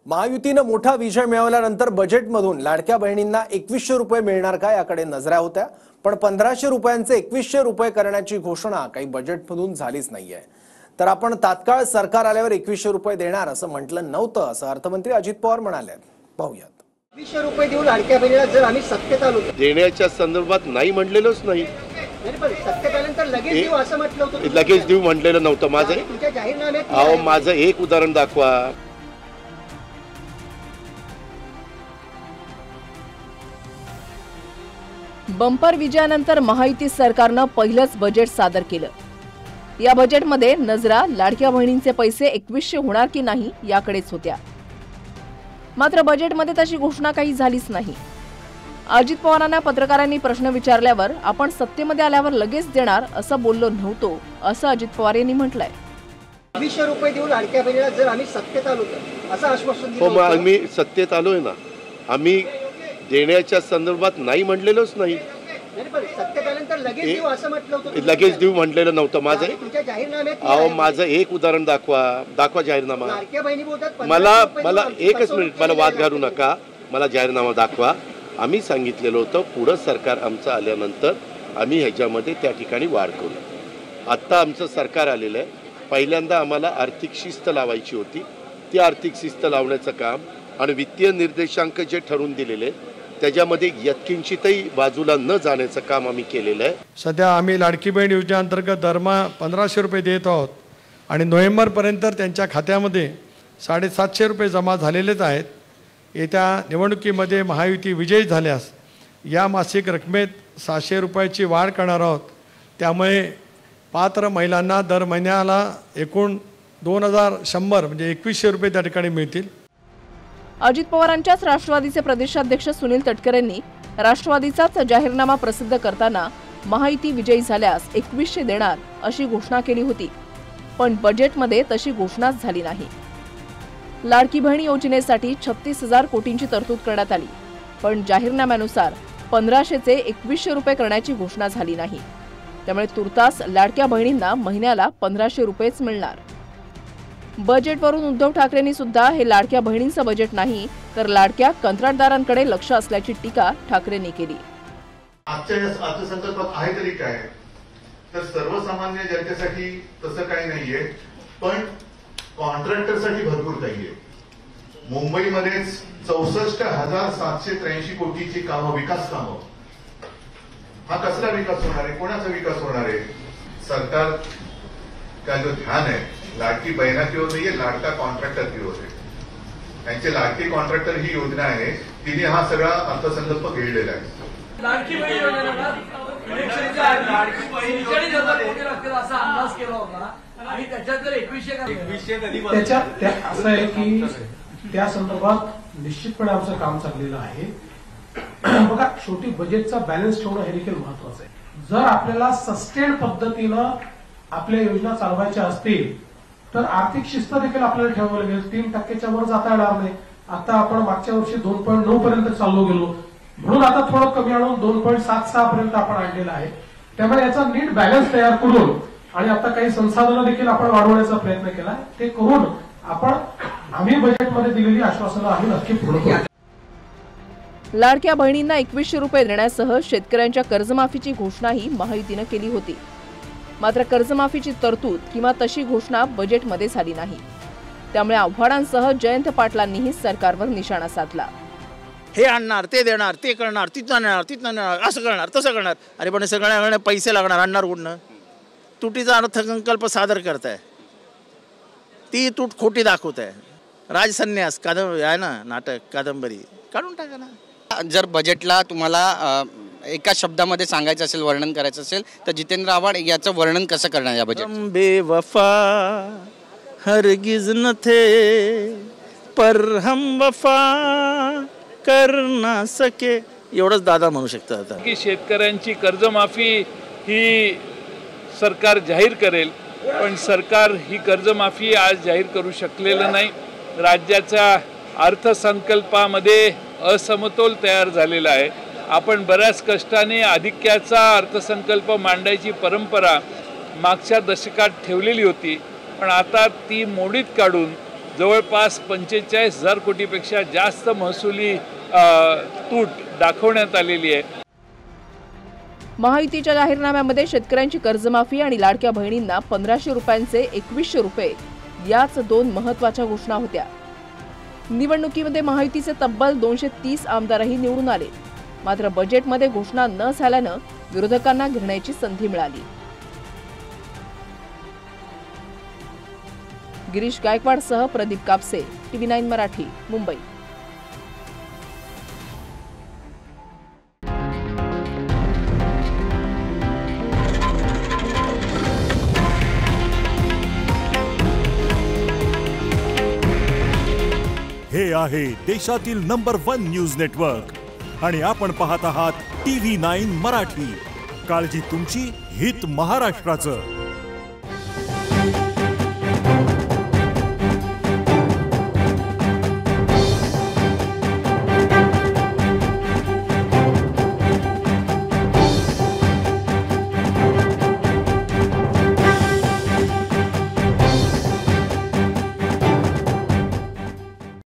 महायुतीने मोठा विजय मिळवल्यानंतर बजेटमधून लाडक्या बहिणींना 2100 रुपये मिळणार का याकडे नजरा होत्या, पण 1500 रुपयांचे 2100 रुपये करण्याची घोषणा काही बजेटमधून झालीच नाहीये। तर आपण तात्काळ सरकार आल्यावर 2100 रुपये देणार असं म्हटलं नव्हतं असं अर्थमंत्री अजित पवार म्हणाले। पाहूयात। 2100 रुपये देऊ लाडक्या बहिणीला जर आम्ही सत्तेत आलो देण्याच्या संदर्भात नाही म्हटलेलोच नाही। सत्तेत आल्यानंतर लगेच देऊ असं म्हटलं होतं। लगेच देऊ म्हटलेलं नव्हतं। माझं तुमच्या जाहीरनाम्यात अहो माझं एक उदाहरण दाखवा। बंपर विजयानंतर महायुती सरकारनं पहिलंच बजेट सादर केलं। या बजेटमध्ये नजरा लाडक्या बहिणींचे पैसे 2100 होणार की नाही याकडेच होत्या। मात्र बजेटमध्ये तशी घोषणा काही झालीच नाही। अजित पवारांना पत्रकारांनी प्रश्न विचारल्यावर आपण सत्तेमध्ये आल्यावर लगेच देणार असं बोललो नव्हतो असं अजित पवार यांनी म्हटलंय। 2100 रुपये देऊ लाडक्या बहिणीला जर आम्ही सत्तेत आलो तर असं आश्वासन दिलं होतं। आम्ही सत्तेत आलोय ना, आम्ही देण्याच्या संदर्भात नाही म्हटलेलोच नाही। सत्तेत आल्यानंतर लगेच देऊ असं म्हटलं होतं। लगेच देऊ म्हटलेलं नव्हतं। माझं तुमच्या जाहीरनाम्यात अहो माझं एक उदाहरण दाखवा जाहीरनामा। लाडक्या बहिणी बोलतात मला एकच मिनिट, मला वाद घालू नका। मला जाहीरनामा दाखवा। आम्ही सांगितलेलं होतं पुढं सरकार आमचं आल्यानंतर आम्ही ह्याच्यामध्ये त्या ठिकाणी वाढ करू। आत्ता आमचं सरकार आलेलं आहे। पहिल्यांदा आम्हाला आर्थिक शिस्त लावायची होती, ती आर्थिक शिस्त लावण्याचं काम आणि वित्तीय निर्देशांक जे ठरवून दिलेले त्याच्यामध्ये यत्किंचितही बाजूला न जाण्याचं काम आम्ही केलेलं आहे। सध्या आम्ही लाडकी बहीण योजनेअंतर्गत दरमहा 1500 रुपये देत आहोत आणि नोव्हेंबरपर्यंत त्यांच्या खात्यामध्ये 750 रुपये जमा झालेलेच आहेत। येत्या निवडणुकीमध्ये महायुती विजयी झाल्यास या मासिक रकमेत 700 रुपयाची वाढ करणार आहोत। त्यामुळे पात्र महिलांना दर महिन्याला एकूण 2100 म्हणजे 2100 रुपये त्या ठिकाणी मिळतील। अजित पवारांच्याच राष्ट्रवादीचे प्रदेशाध्यक्ष सुनील तटकरे यांनी राष्ट्रवादीचाच जाहीरनामा प्रसिद्ध करताना महायुती विजयी झाल्यास 2100 देणार अशी घोषणा केली होती, पण बजेटमध्ये तशी घोषणाच झाली नाही। लाडकी बहीण योजनेसाठी 36,000 कोटींची तरतूद करण्यात आली, पण जाहीरनाम्यानुसार 1500चे 2100 रुपये करण्याची घोषणा झाली नाही। त्यामुळे तुर्तास लाडक्या बहिणींना महिन्याला 1500 रुपयेच मिळणार। बजेटवरून उद्धव ठाकरेंनी सुद्धा हे लाडक्या बहिणींचं बजेट नाही तर लाडक्या कंत्राटदारांकडे लक्ष असल्याची टीका ठाकरेंनी केली। आजच्या अर्थसंकल्पात आहे तरी काय, तर सर्वसामान्य जनतेसाठी तसं काही नाहीये, पण कॉन्ट्रॅक्टरसाठी भरपूर काही आहे। मुंबईमध्येच 64,783 कोटीची कामं, विकास कामं। हा कसला विकास होणार आहे, कोणाचा विकास होणार आहे? सरकार का जो ध्यान आहे लाडकी बहिणा की ओर नाहीये, लाडका कॉन्ट्रॅक्टर की ओर आहे। त्यांचे लाडके कॉन्ट्रॅक्टर ही योजना आहे, तिने हा सगळा अर्थसंकल्प घेतलेला आहे। लाडकी बहीण योजनेला लाडकी बहीण असा अंदाज केला होता आणि त्याच्यात जर 2100 त्याच्यात असं आहे की त्या संदर्भात निश्चितपणे आमचं काम चाललेलं आहे। बघा, शेवटी बजेटचा बॅलन्स ठेवणं हे देखील महत्वाचं आहे। जर आपल्याला सस्टेन पद्धतीनं आपल्या योजना चालवायच्या असतील तर आर्थिक शिस्त देखील आपल्याला ठेवावी लागेल। 3% वर जाता येणार नाही। आता आपण मागच्या वर्षी 2.9 पर्यंत चाललो गेलो, म्हणून आता थोडं कमी आणून 2.76 पर्यंत आपण आणलेलं आहे। त्यामुळे याचा नीट बॅलन्स तयार करून आणि आता काही संसाधनं देखील आपण वाढवण्याचा प्रयत्न केला, ते करून आम्ही बजेटमध्ये दिलेली आश्वासनं आम्ही नक्की पूर्ण करू। लाडक्या बहिणींना 2100 रुपये देण्यासह शेतकऱ्यांच्या कर्जमाफीची घोषणाही महायुतीनं केली होती। मात्र कर्जमाफीची तरतूद किंवा तशी घोषणा बजेटमध्ये झाली नाही। त्यामुळे आव्हाडांसह जयंत पाटलांनीही सरकारवर निशाणा साधला। हे आणणार, ते देणार, ते करणार, तिथं आणणार, असं करणार, तसं करणार। अरे पण सगळ्या पैसे लागणार, आणणार कुठनं? तुटीचा अर्थसंकल्प सादर करताय, ती तूट खोटी दाखवताय। राजसन्यास आहे ना, नाटक कादंबरी काढून टाका ना। जर बजेटला तुम्हाला एका शब्दामध्ये सांगायचं असेल, वर्णन करायचं असेल तर जितेंद्र आव्हाड याचं वर्णन कसं करणार या बजेट? बेवफा हरगिज न थे पर हम वफा कर ना सके, एवढंच दादा म्हणू शकतात आता की शेतकऱ्यांची कर्जमाफी ही सरकार जाहीर करेल, पण सरकार ही कर्जमाफी आज जाहीर करू शकलेलं नाही। राज्याच्या अर्थसंकल्पामध्ये असमतोल तयार झालेला आहे। आपण बऱ्याच कष्टाने आधिक्याचा अर्थसंकल्प मांडायची परंपरा मागच्या दशकात ठेवलेली होती, पण आता ती मोडीत काढून जवळपास 45,000 कोटीपेक्षा जास्त महसुली तूट दाखवण्यात आलेली आहे. महायुतीच्या जाहीरनाम्यामध्ये शेतकऱ्यांची कर्जमाफी आणि लाडक्या बहिणींना 1,500 रुपयांचे 2,100 रुपये याच 2 महत्त्वाच्या घोषणा होत्या. निवडणुकीमध्ये महायुतीचे तब्बल 230 आमदारही निवडून आले. मात्र बजेटमध्ये घोषणा न झाल्यानं विरोधकांना घेण्याची संधी मिळाली. गिरीश गायकवाडसह प्रदीप कापसे, TV9 मराठी, मुंबई. हे आहे देशातील नंबर 1 न्यूज नेटवर्क आणि आपण पाहत आहात TV9 मराठी. काळजी तुमची, हित महाराष्ट्राचं.